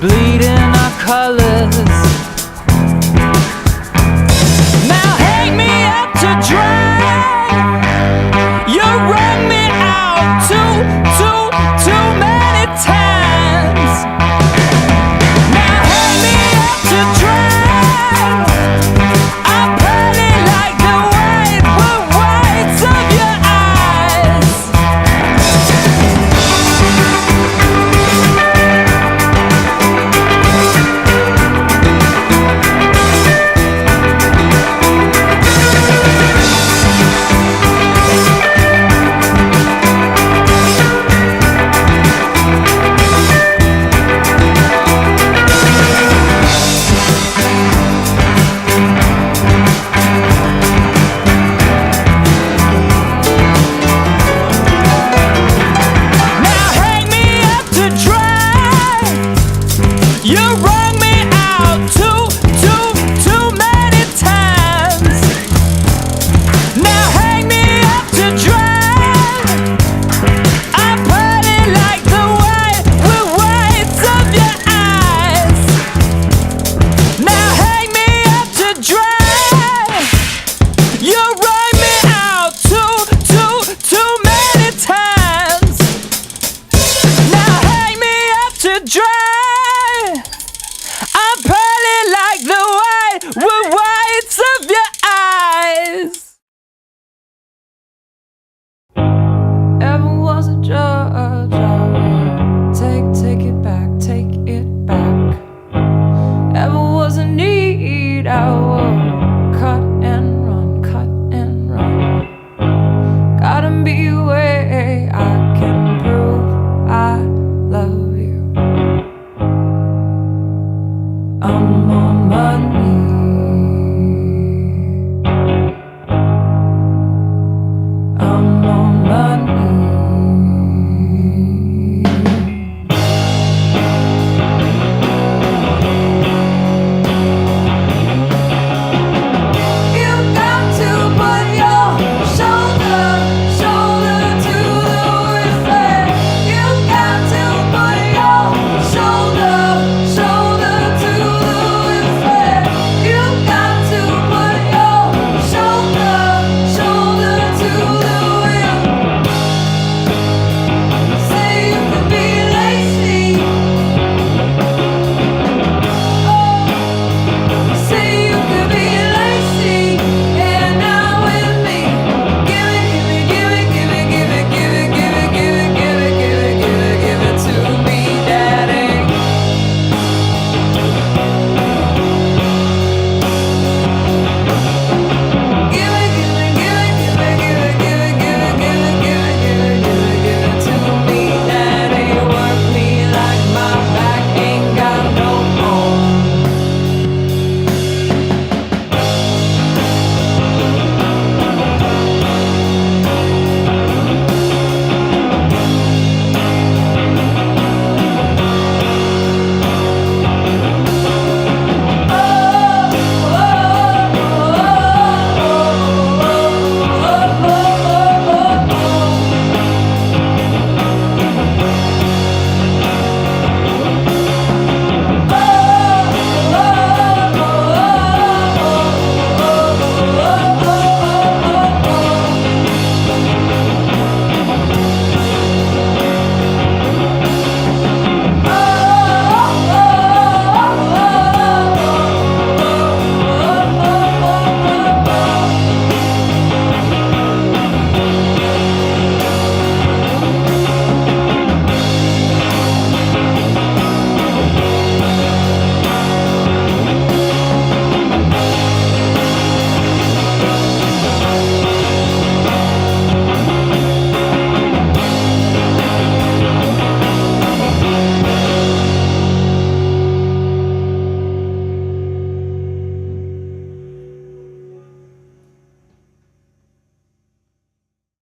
bleeding our colors. Now hang me up to dry. You wrung me out too many times. Now hang me up to dry. I'm burning like the whites of your eyes. You wrung me out too many times. Now hang me up to dry. I'm burning like the whites of your eyes. Now hang me up to dry. You wrung me out too many times. Now hang me up to dry. I'm pearly like the whites of your eyes. Ever was a judge, I would take it back, take it back. Ever was a need, I would cut and run. Gotta be a way I can prove I love you. I'm on Monday.